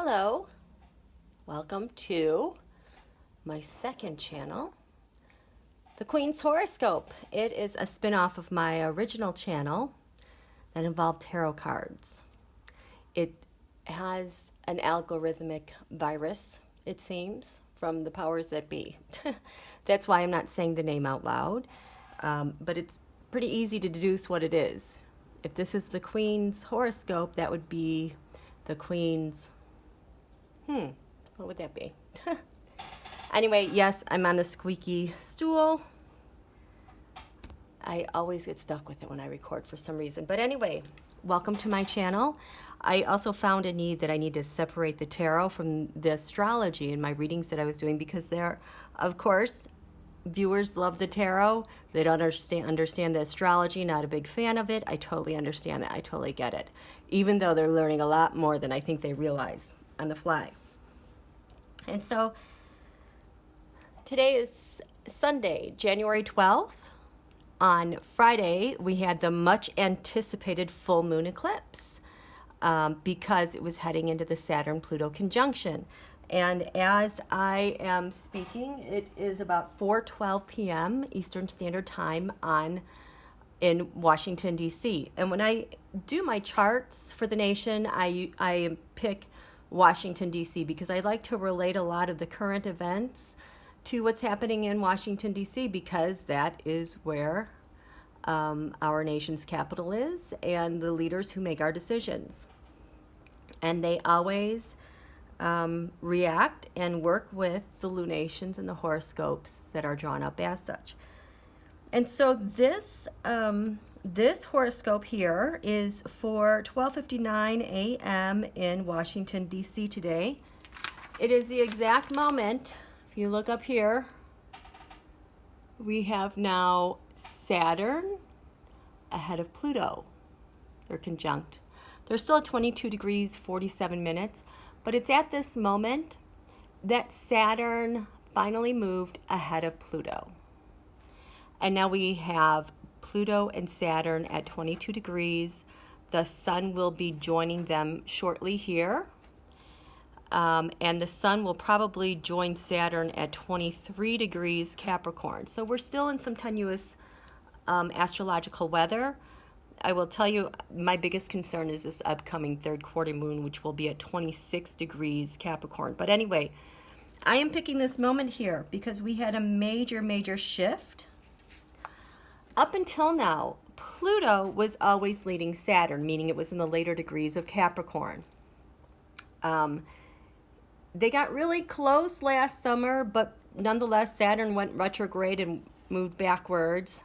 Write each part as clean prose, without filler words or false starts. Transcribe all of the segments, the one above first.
Hello, welcome to my second channel, The Queen's Horoscope. It is a spin-off of my original channel that involved tarot cards. It has an algorithmic virus, it seems, from the powers that be. That's why I'm not saying the name out loud, but it's pretty easy to deduce what it is. If this is the Queen's Horoscope, that would be the Queen's what would that be? Anyway, yes, I'm on the squeaky stool. I always get stuck with it when I record for some reason. But anyway, welcome to my channel. I also found a need that I need to separate the tarot from the astrology in my readings that I was doing because they're, of course, viewers love the tarot. They don't understand the astrology, not a big fan of it. I totally understand that. I totally get it. Even though they're learning a lot more than I think they realize on the fly. And so today is Sunday, January 12th. On Friday, we had the much anticipated full moon eclipse because it was heading into the Saturn Pluto conjunction. And as I am speaking, it is about 4:12 p.m. Eastern Standard Time in Washington, D.C. And when I do my charts for the nation, I pick Washington, D.C. because I like to relate a lot of the current events to what's happening in Washington, D.C. because that is where our nation's capital is and the leaders who make our decisions. And they always react and work with the lunations and the horoscopes that are drawn up as such. And so this horoscope here is for 12:59 a.m. in Washington, D.C. today. It is the exact moment, if you look up here, we have now Saturn ahead of Pluto. They're conjunct. They're still at 22 degrees, 47 minutes, but it's at this moment that Saturn finally moved ahead of Pluto. And now we have Pluto and Saturn at 22 degrees. The sun will be joining them shortly here. And the sun will probably join Saturn at 23 degrees Capricorn. So we're still in some tenuous astrological weather. I will tell you, my biggest concern is this upcoming third quarter moon, which will be at 26 degrees Capricorn. But anyway, I am picking this moment here because we had a major shift. Up until now, Pluto was always leading Saturn, meaning it was in the later degrees of Capricorn. They got really close last summer, but nonetheless, Saturn went retrograde and moved backwards.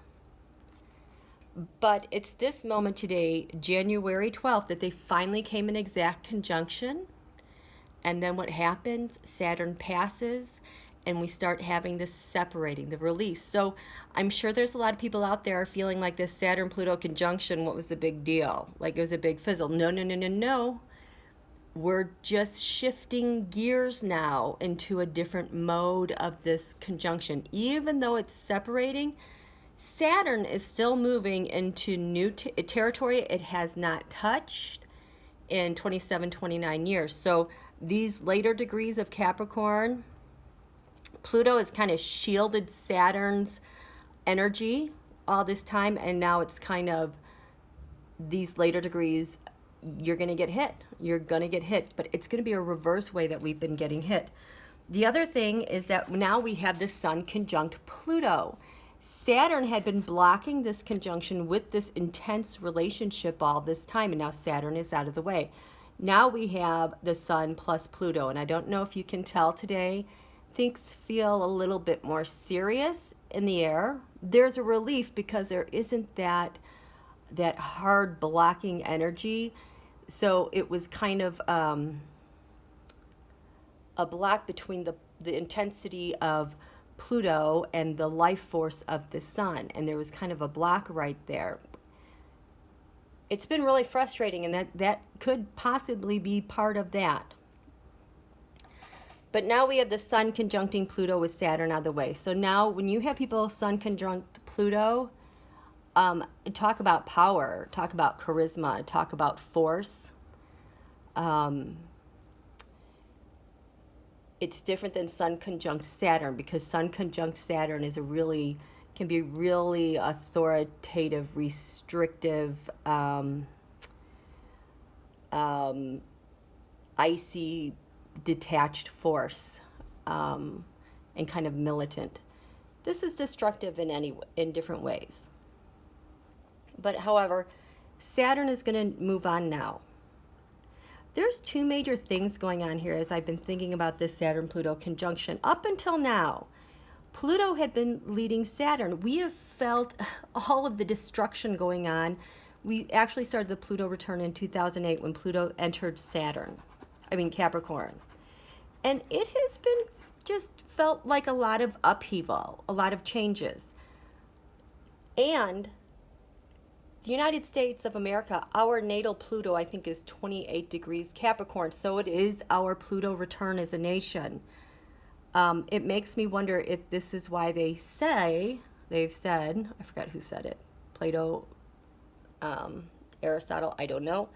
But it's this moment today, January 12th, that they finally came in exact conjunction. And then what happens? Saturn passes, and we start having this separating, the release. So I'm sure there's a lot of people out there feeling like this Saturn-Pluto conjunction, what was the big deal? Like it was a big fizzle. No. We're just shifting gears now into a different mode of this conjunction. Even though it's separating, Saturn is still moving into new territory it has not touched in 27, 29 years. So these later degrees of Capricorn, Pluto has kind of shielded Saturn's energy all this time, and now it's kind of these later degrees, you're going to get hit. You're going to get hit, but it's going to be a reverse way that we've been getting hit. The other thing is that now we have the sun conjunct Pluto. Saturn had been blocking this conjunction with this intense relationship all this time, and now Saturn is out of the way. Now we have the sun plus Pluto, and I don't know if you can tell today, things feel a little bit more serious in the air. There's a relief because there isn't that hard blocking energy. So it was kind of a block between the intensity of Pluto and the life force of the sun, and there was kind of a block right there. It's been really frustrating, and that could possibly be part of that. But now we have the sun conjuncting Pluto with Saturn out of the way. So now when you have people sun conjunct Pluto, talk about power, talk about charisma, talk about force. it's different than Sun conjunct Saturn, because Sun conjunct Saturn is can be really authoritative, restrictive, icy, detached force, and kind of militant. This is destructive in different ways. But however, Saturn is going to move on now. There's two major things going on here as I've been thinking about this Saturn-Pluto conjunction. Up until now, Pluto had been leading Saturn. We have felt all of the destruction going on. We actually started the Pluto return in 2008 when Pluto entered Capricorn. And it has been just felt like a lot of upheaval, a lot of changes. And the United States of America, our natal Pluto, I think, is 28 degrees Capricorn. So it is our Pluto return as a nation. It makes me wonder if this is why they've said, I forgot who said it, Plato, Aristotle, I don't know.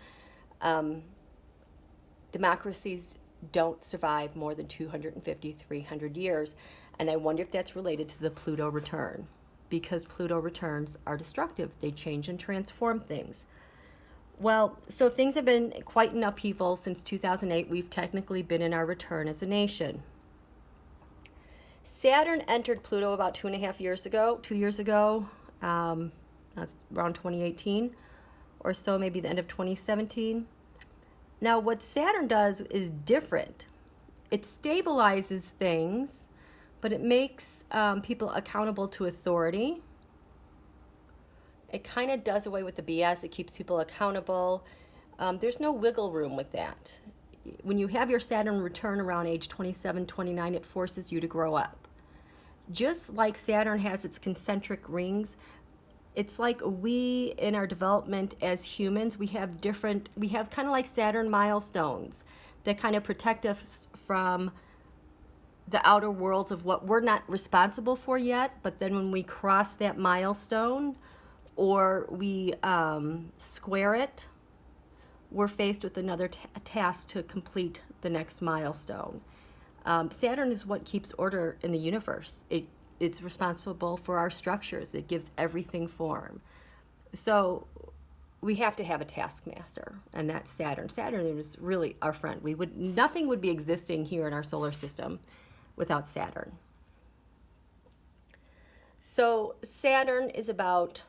Democracies don't survive more than 250, 300 years. And I wonder if that's related to the Pluto return, because Pluto returns are destructive. They change and transform things. Well, so things have been quite in upheaval since 2008. We've technically been in our return as a nation. Saturn entered Pluto about 2.5 years ago, 2 years ago. That's around 2018 or so, maybe the end of 2017. Now, what Saturn does is different. It stabilizes things, but it makes people accountable to authority. It kind of does away with the BS. It keeps people accountable. There's no wiggle room with that. When you have your Saturn return around age 27, 29, it forces you to grow up. Just like Saturn has its concentric rings, it's like we, in our development as humans, we have kind of like Saturn milestones that kind of protect us from the outer worlds of what we're not responsible for yet. But then when we cross that milestone or we square it, we're faced with another task to complete the next milestone. Saturn is what keeps order in the universe. It's responsible for our structures. It gives everything form. So we have to have a taskmaster, and that's Saturn. Saturn is really our friend. Nothing would be existing here in our solar system without Saturn. So Saturn is about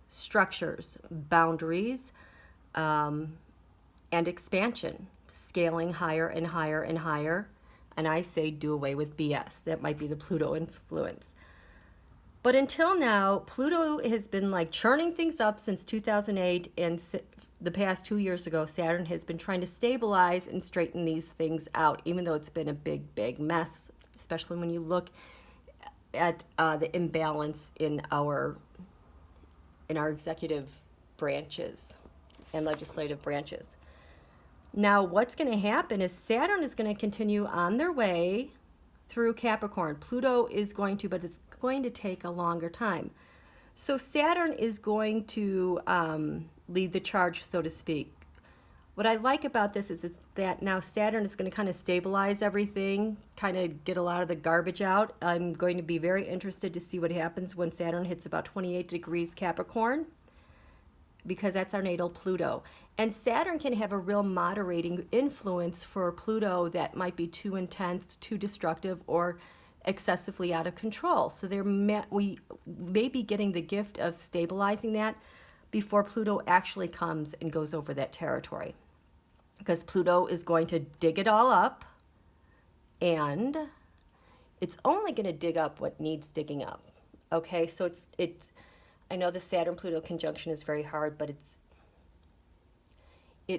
structures, boundaries, and expansion, scaling higher and higher and higher. And I say do away with BS. That might be the Pluto influence. But until now, Pluto has been like churning things up since 2008. And the past 2 years ago, Saturn has been trying to stabilize and straighten these things out, even though it's been a big, big mess, especially when you look at the imbalance in our executive branches and legislative branches. Now, what's going to happen is Saturn is going to continue on their way through Capricorn. Pluto is going to, but it's going to take a longer time. So Saturn is going to lead the charge, so to speak. What I like about this is that now Saturn is going to kind of stabilize everything, kind of get a lot of the garbage out. I'm going to be very interested to see what happens when Saturn hits about 28 degrees Capricorn, because that's our natal Pluto. And Saturn can have a real moderating influence for Pluto that might be too intense, too destructive, or excessively out of control. So we may be getting the gift of stabilizing that before Pluto actually comes and goes over that territory. Because Pluto is going to dig it all up, and it's only going to dig up what needs digging up. Okay, so it's I know the Saturn-Pluto conjunction is very hard, but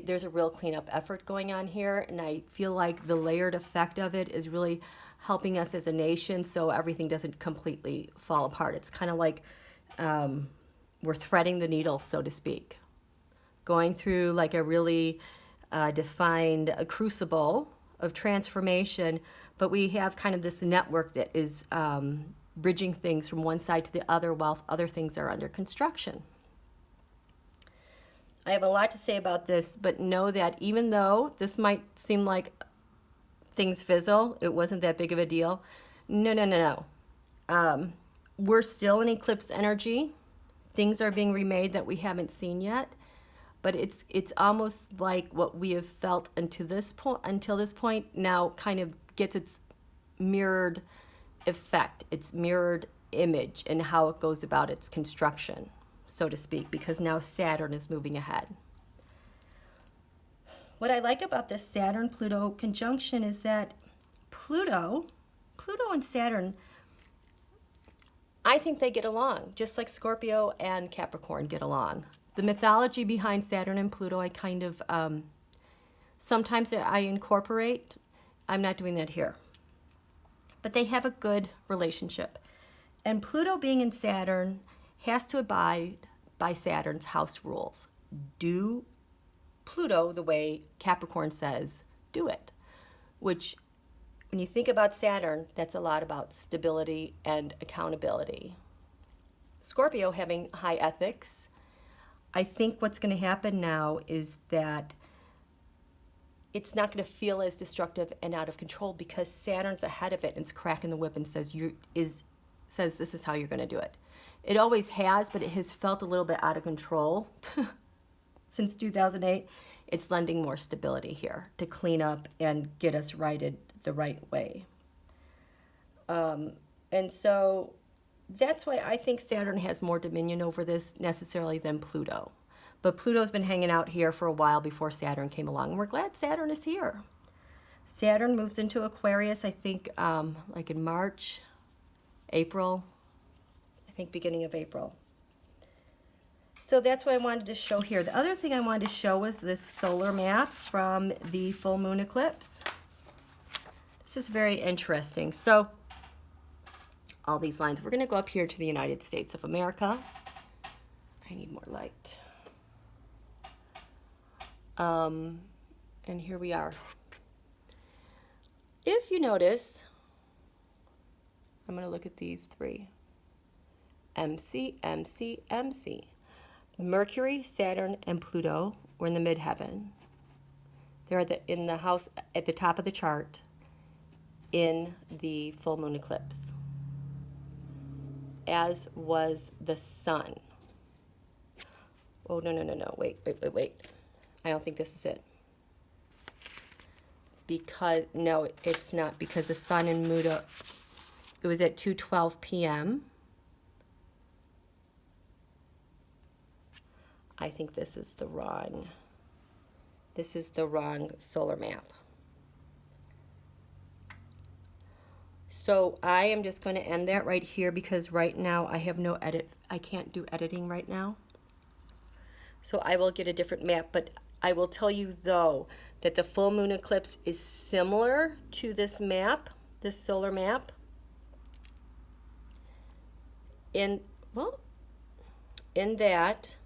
there's a real cleanup effort going on here, and I feel like the layered effect of it is really helping us as a nation so everything doesn't completely fall apart. It's kind of like we're threading the needle, so to speak, going through like a really defined crucible of transformation, but we have kind of this network that is bridging things from one side to the other while other things are under construction. I have a lot to say about this, but know that even though this might seem like things fizzle. It wasn't that big of a deal. No, no, no, no. We're still in eclipse energy. Things are being remade that we haven't seen yet. But it's almost like what we have felt until this point now kind of gets its mirrored effect, its mirrored image, and how it goes about its construction, so to speak, because now Saturn is moving ahead. What I like about this Saturn-Pluto conjunction is that Pluto and Saturn, I think they get along, just like Scorpio and Capricorn get along. The mythology behind Saturn and Pluto, I kind of, sometimes I incorporate. I'm not doing that here. But they have a good relationship. And Pluto being in Saturn has to abide by Saturn's house rules. Do Pluto the way Capricorn says, do it. Which, when you think about Saturn, that's a lot about stability and accountability. Scorpio having high ethics. I think what's going to happen now is that it's not going to feel as destructive and out of control because Saturn's ahead of it and it's cracking the whip and says this is how you're going to do it. It always has, but it has felt a little bit out of control since 2008. It's lending more stability here to clean up and get us righted the right way. And so that's why I think Saturn has more dominion over this necessarily than Pluto. But Pluto's been hanging out here for a while before Saturn came along, and we're glad Saturn is here. Saturn moves into Aquarius, I think, like in March, April, I think beginning of April. So that's what I wanted to show here. The other thing I wanted to show was this solar map from the full moon eclipse. This is very interesting. So all these lines, we're going to go up here to the United States of America. I need more light. And here we are. If you notice, I'm going to look at these three. MC, MC, MC. Mercury, Saturn, and Pluto were in the midheaven. They're in the house at the top of the chart in the full moon eclipse, as was the sun. Oh, no. Wait. I don't think this is it. Because, no, it's not, because the sun in Muda, it was at 2:12 p.m. I think this is the wrong solar map. So I am just going to end that right here because right now I have no edit. I can't do editing right now. So I will get a different map, but I will tell you though that the full moon eclipse is similar to this map, this solar map. In that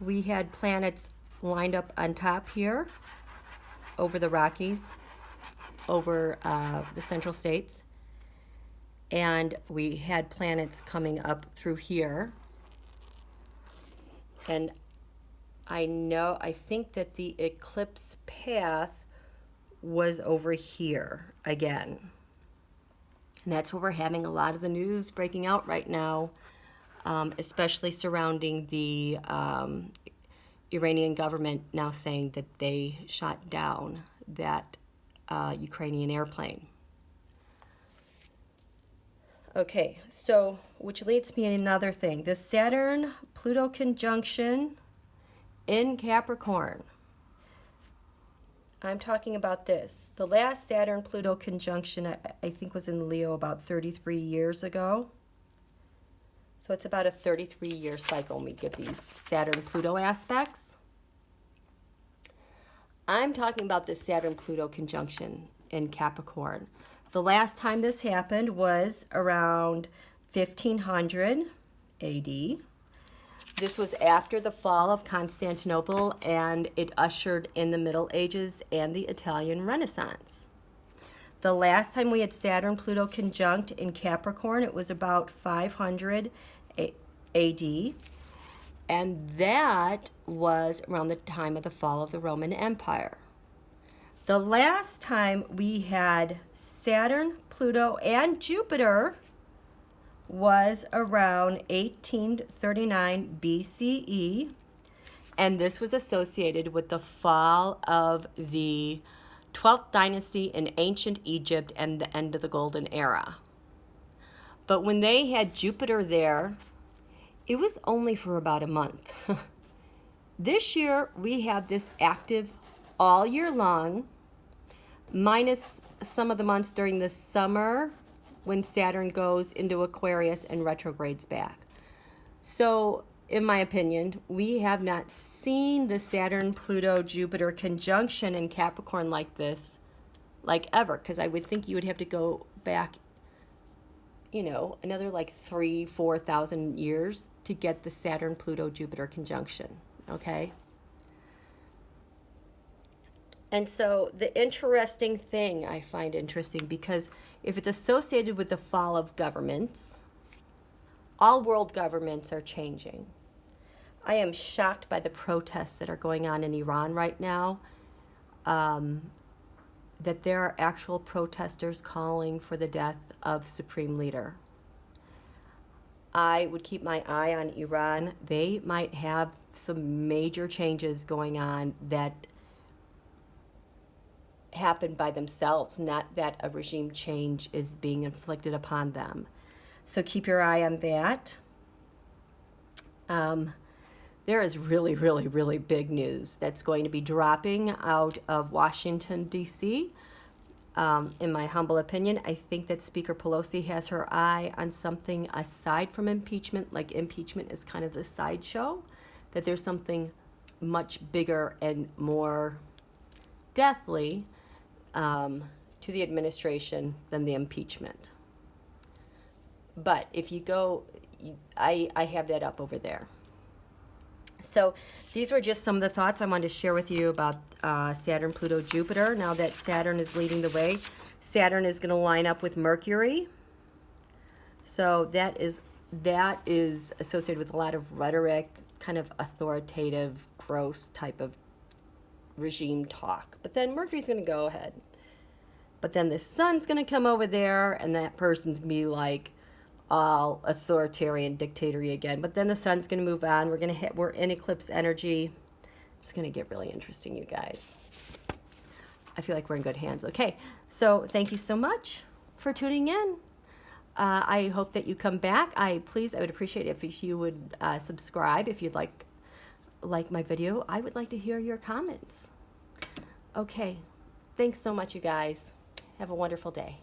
we had planets lined up on top here over the Rockies, over the central states, and we had planets coming up through here. And I think that the eclipse path was over here again. And that's where we're having a lot of the news breaking out right now, especially surrounding the Iranian government now saying that they shot down that Ukrainian airplane. Okay, so which leads me to another thing. The Saturn-Pluto conjunction in Capricorn. I'm talking about this. The last Saturn-Pluto conjunction, I think, was in Leo about 33 years ago. So it's about a 33-year cycle when we get these Saturn-Pluto aspects. I'm talking about this Saturn-Pluto conjunction in Capricorn. The last time this happened was around 1500 AD. This was after the fall of Constantinople, and it ushered in the Middle Ages and the Italian Renaissance. The last time we had Saturn-Pluto conjunct in Capricorn, it was about 500 AD, and that was around the time of the fall of the Roman Empire. The last time we had Saturn, Pluto, and Jupiter was around 1839 BCE, and this was associated with the fall of the 12th dynasty in ancient Egypt and the end of the Golden Era. But when they had Jupiter there, it was only for about a month. This year, we have this active all year long, minus some of the months during the summer when Saturn goes into Aquarius and retrogrades back. So, in my opinion, we have not seen the Saturn-Pluto-Jupiter conjunction in Capricorn like this, like ever, because I would think you would have to go back, you know, another like 3,000-4,000 years to get the Saturn-Pluto-Jupiter conjunction, okay? And so the interesting thing I find interesting, because if it's associated with the fall of governments, all world governments are changing. I am shocked by the protests that are going on in Iran right now, that there are actual protesters calling for the death of Supreme Leader. I would keep my eye on Iran. They might have some major changes going on that happen by themselves, not that a regime change is being inflicted upon them. So keep your eye on that. There is really, really, really big news that's going to be dropping out of Washington, D.C. In my humble opinion, I think that Speaker Pelosi has her eye on something aside from impeachment, like impeachment is kind of the sideshow, that there's something much bigger and more deathly to the administration than the impeachment. But if you go, I have that up over there. So these were just some of the thoughts I wanted to share with you about Saturn, Pluto, Jupiter. Now that Saturn is leading the way, Saturn is going to line up with Mercury. So that is associated with a lot of rhetoric, kind of authoritative, gross type of regime talk. But then Mercury's going to go ahead. But then the sun's going to come over there, and that person's going to be like all authoritarian, dictatory again. But then the sun's going to move on. We're in eclipse energy. It's going to get really interesting, you guys. I feel like we're in good hands. Okay, so thank you so much for tuning in. I hope that you come back. I would appreciate it if you would subscribe if you'd like my video. I would like to hear your comments. Okay, thanks so much, you guys. Have a wonderful day.